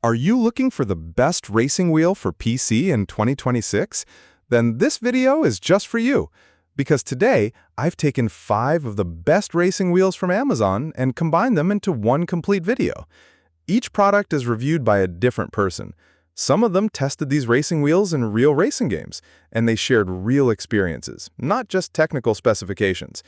Are you looking for the best racing wheel for PC in 2026? Then this video is just for you. Because today, I've taken 5 of the best racing wheels from Amazon and combined them into one complete video. Each product is reviewed by a different person. Some of them tested these racing wheels in real racing games, and they shared real experiences, not just technical specifications.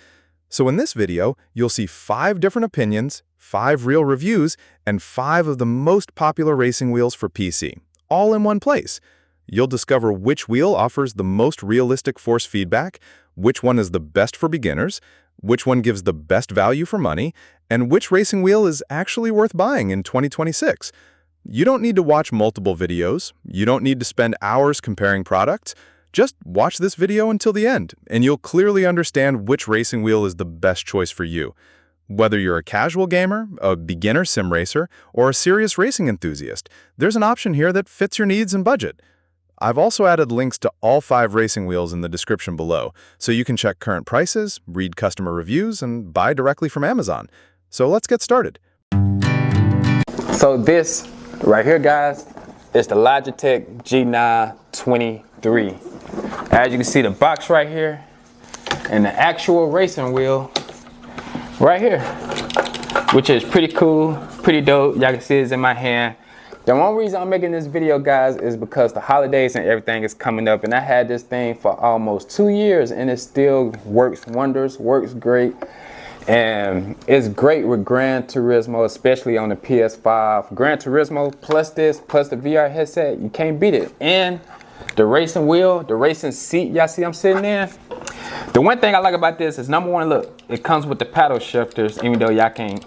So in this video, you'll see 5 different opinions, 5 real reviews, and 5 of the most popular racing wheels for PC, all in one place. You'll discover which wheel offers the most realistic force feedback, which one is the best for beginners, which one gives the best value for money, and which racing wheel is actually worth buying in 2026. You don't need to watch multiple videos. You don't need to spend hours comparing products. Just watch this video until the end, and you'll clearly understand which racing wheel is the best choice for you. Whether you're a casual gamer, a beginner sim racer, or a serious racing enthusiast, there's an option here that fits your needs and budget. I've also added links to all 5 racing wheels in the description below, so you can check current prices, read customer reviews, and buy directly from Amazon. So let's get started. So this right here, guys, is the Logitech G923. As you can see, the box right here and the actual racing wheel right here, which is pretty cool, pretty dope. Y'all can see it's in my hand. The one reason I'm making this video, guys, is because the holidays and everything is coming up, and I had this thing for almost 2 years and it still works wonders, works great. And it's great with Gran Turismo, especially on the PS5. Gran Turismo plus this, plus the VR headset, you can't beat it. And the racing wheel, the racing seat y'all see I'm sitting in. The one thing I like about this is, number one, look, it comes with the paddle shifters, even though y'all can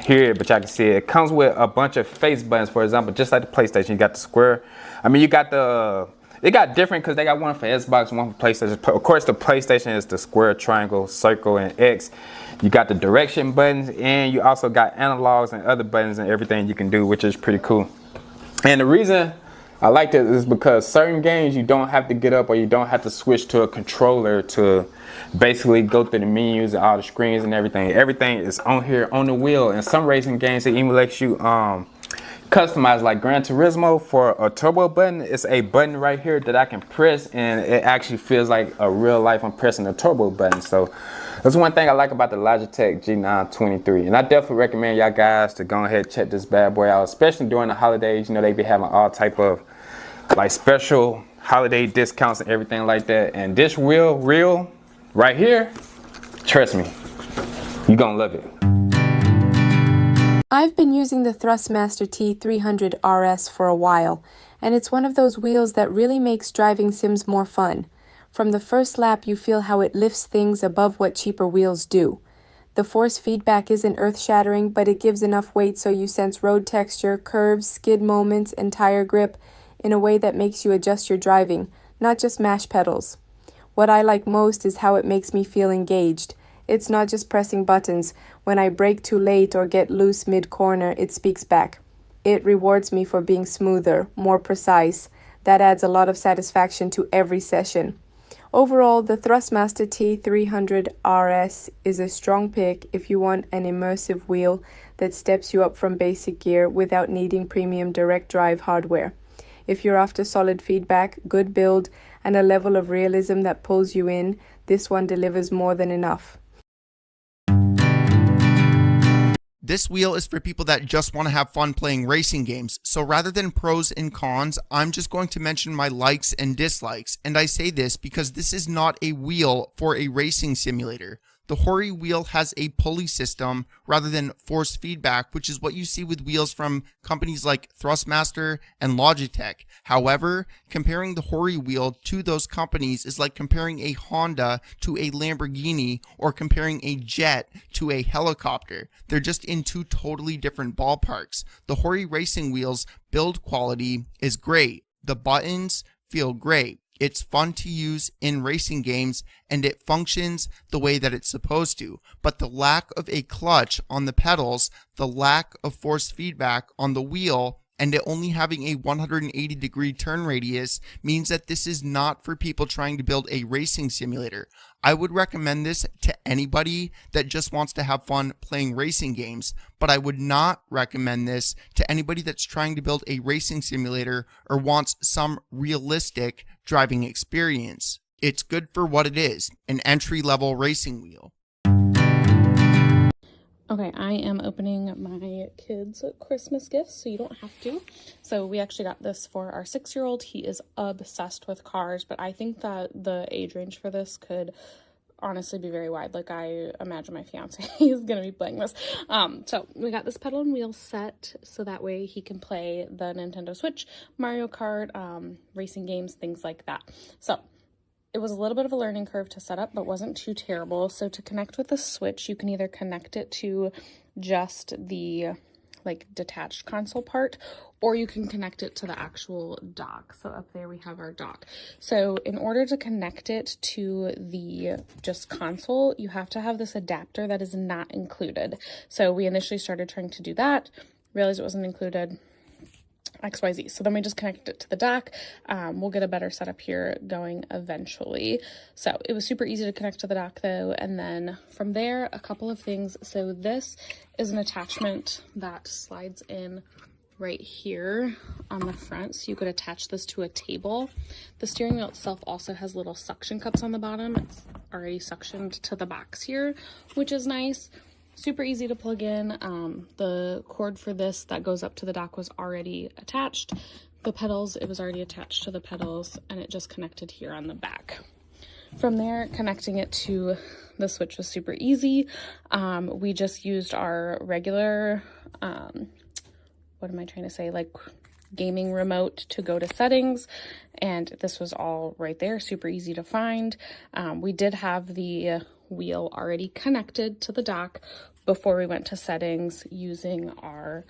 hear it, but y'all can see it. It comes with a bunch of face buttons, for example, just like the PlayStation. You got the square. I mean, you got the, they got different because they got one for Xbox, one for PlayStation. Of course, the PlayStation is the square, triangle, circle, and X. You got the direction buttons, and you also got analogs and other buttons and everything you can do, which is pretty cool. And the reason I like this is because certain games you don't have to get up, or you don't have to switch to a controller to basically go through the menus and all the screens and everything. Everything is on here on the wheel. And some racing games, it even lets you customize, like Gran Turismo. For a turbo button, it's a button right here that I can press, and it actually feels like a real life I'm pressing a turbo button. So that's one thing I like about the Logitech G923. And I definitely recommend y'all guys to go ahead and check this bad boy out, especially during the holidays. You know, they be having all type of like special holiday discounts and everything like that. And this wheel right here, trust me, you're gonna love it. I've been using the Thrustmaster T300 RS for a while, and it's one of those wheels that really makes driving sims more fun. From the first lap, you feel how it lifts things above what cheaper wheels do. The force feedback isn't earth-shattering, but it gives enough weight so you sense road texture, curves, skid moments, and tire grip in a way that makes you adjust your driving, not just mash pedals. What I like most is how it makes me feel engaged. It's not just pressing buttons. When I brake too late or get loose mid-corner, it speaks back. It rewards me for being smoother, more precise. That adds a lot of satisfaction to every session. Overall, the Thrustmaster T300 RS is a strong pick if you want an immersive wheel that steps you up from basic gear without needing premium direct drive hardware. If you're after solid feedback, good build, and a level of realism that pulls you in, this one delivers more than enough. This wheel is for people that just want to have fun playing racing games, so rather than pros and cons, I'm just going to mention my likes and dislikes, and I say this because this is not a wheel for a racing simulator. The Hori wheel has a pulley system rather than force feedback, which is what you see with wheels from companies like Thrustmaster and Logitech. However, comparing the Hori wheel to those companies is like comparing a Honda to a Lamborghini or comparing a jet to a helicopter. They're just in 2 totally different ballparks. The Hori racing wheel's build quality is great. The buttons feel great. It's fun to use in racing games, and it functions the way that it's supposed to. But the lack of a clutch on the pedals, the lack of force feedback on the wheel, and it only having a 180-degree turn radius means that this is not for people trying to build a racing simulator. I would recommend this to anybody that just wants to have fun playing racing games, but I would not recommend this to anybody that's trying to build a racing simulator or wants some realistic driving experience. It's good for what it is, an entry-level racing wheel. Okay, I am opening my kids' Christmas gifts, so you don't have to. So we actually got this for our 6-year-old. He is obsessed with cars, but I think that the age range for this could honestly be very wide. Like, I imagine my fiance is going to be playing this. So we got this pedal and wheel set, so that way he can play the Nintendo Switch, Mario Kart, racing games, things like that. So it was a little bit of a learning curve to set up, but wasn't too terrible. So to connect with the Switch, you can either connect it to just the like detached console part, or you can connect it to the actual dock. So up there we have our dock. So in order to connect it to the just console, you have to have this adapter that is not included. So we initially started trying to do that, realized it wasn't included, XYZ. So then we just connect it to the dock. We'll get a better setup here going eventually. So it was super easy to connect to the dock though. And then from there, a couple of things. So this is an attachment that slides in right here on the front. So you could attach this to a table. The steering wheel itself also has little suction cups on the bottom. It's already suctioned to the box here, which is nice. Super easy to plug in. The cord for this that goes up to the dock was already attached. The pedals, it was already attached to the pedals, and it just connected here on the back. From there, connecting it to the Switch was super easy. We just used our regular, what am I trying to say, like gaming remote to go to settings, and this was all right there, super easy to find. We did have the wheel already connected to the dock before we went to settings using our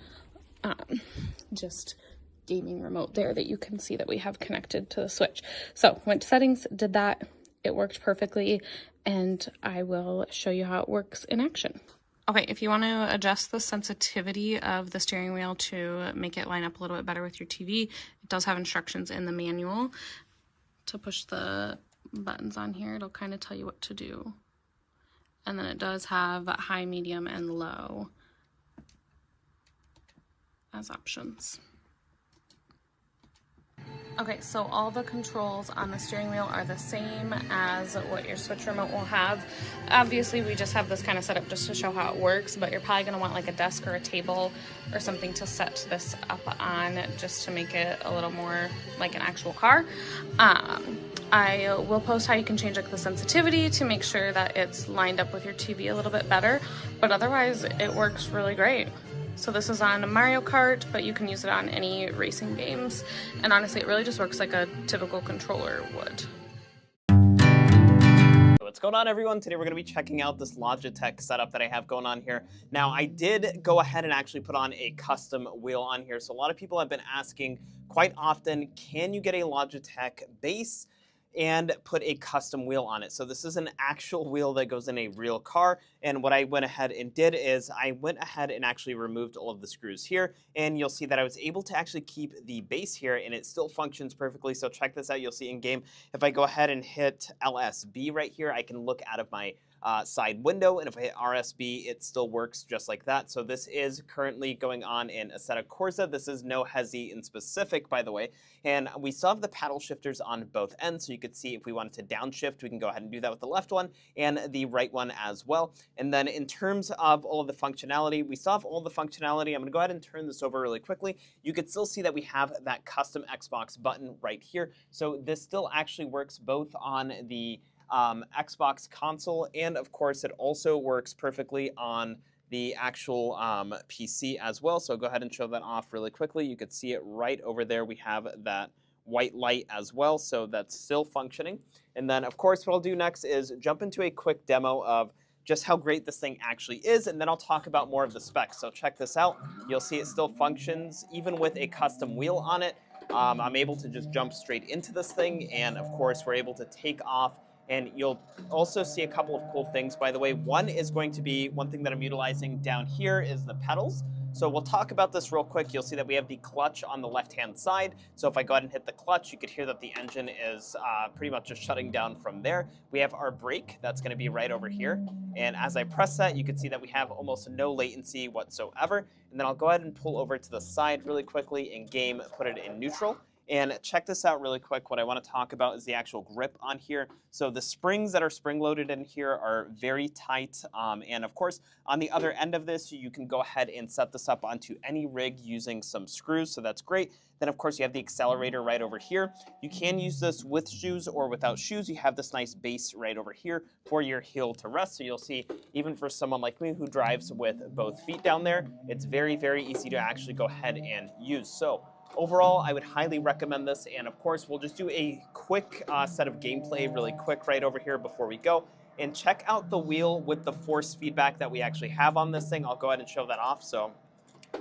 just gaming remote there that you can see that we have connected to the Switch. So went to settings, did that, it worked perfectly, and I will show you how it works in action. Okay, if you want to adjust the sensitivity of the steering wheel to make it line up a little bit better with your TV, it does have instructions in the manual. To push the buttons on here, it'll kind of tell you what to do. And then it does have high, medium, and low as options. Okay, so all the controls on the steering wheel are the same as what your Switch remote will have. Obviously, we just have this kind of set up just to show how it works, but you're probably going to want like a desk or a table or something to set this up on just to make it a little more like an actual car. I will post how you can change like the sensitivity to make sure that it's lined up with your TV a little bit better, but otherwise it works really great. So this is on Mario Kart, but you can use it on any racing games. And honestly, it really just works like a typical controller would. What's going on, everyone? Today we're going to be checking out this Logitech setup that I have going on here. Now, I did go ahead and actually put on a custom wheel on here. So a lot of people have been asking quite often, can you get a Logitech base and put a custom wheel on it? So this is an actual wheel that goes in a real car, and what I went ahead and did is I went ahead and actually removed all of the screws here, and you'll see that I was able to actually keep the base here, and it still functions perfectly. So check this out. You'll see in game, if I go ahead and hit LSB right here, I can look out of my side window, and if I hit RSB, it still works just like that. So this is currently going on in Assetto Corsa. This is no Hezi in specific, by the way, and we still have the paddle shifters on both ends, so you could see if we wanted to downshift, we can go ahead and do that with the left one and the right one as well. And then in terms of all of the functionality, we still have all the functionality. I'm going to go ahead and turn this over really quickly. You could still see that we have that custom Xbox button right here. So this still actually works both on the Xbox console, and of course it also works perfectly on the actual PC as well. So go ahead and show that off really quickly. You could see it right over there. We have that white light as well, so that's still functioning. And then of course what I'll do next is jump into a quick demo of just how great this thing actually is, and then I'll talk about more of the specs. So check this out. You'll see it still functions even with a custom wheel on it. I'm able to just jump straight into this thing, and of course we're able to take off. And you'll also see a couple of cool things, by the way. One is going to be, one thing that I'm utilizing down here is the pedals. So we'll talk about this real quick. You'll see that we have the clutch on the left-hand side. So if I go ahead and hit the clutch, you could hear that the engine is pretty much just shutting down from there. We have our brake that's going to be right over here. And as I press that, you can see that we have almost no latency whatsoever. And then I'll go ahead and pull over to the side really quickly in game, put it in neutral. And check this out really quick. What I want to talk about is the actual grip on here. So the springs that are spring-loaded in here are very tight. And of course, on the other end of this, you can go ahead and set this up onto any rig using some screws. So that's great. Then, of course, you have the accelerator right over here. You can use this with shoes or without shoes. You have this nice base right over here for your heel to rest. So you'll see, even for someone like me who drives with both feet down there, it's very, very easy to actually go ahead and use. So overall, I would highly recommend this, and of course, we'll just do a quick set of gameplay really quick right over here before we go, and check out the wheel with the force feedback that we actually have on this thing. I'll go ahead and show that off. So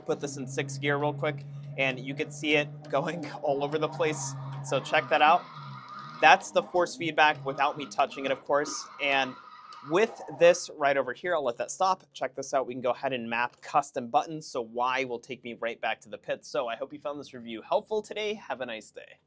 put this in 6th gear real quick, and you can see it going all over the place. So check that out. That's the force feedback without me touching it, of course, and with this right over here, I'll let that stop. Check this out. We can go ahead and map custom buttons. So Y will take me right back to the pits. So I hope you found this review helpful today. Have a nice day.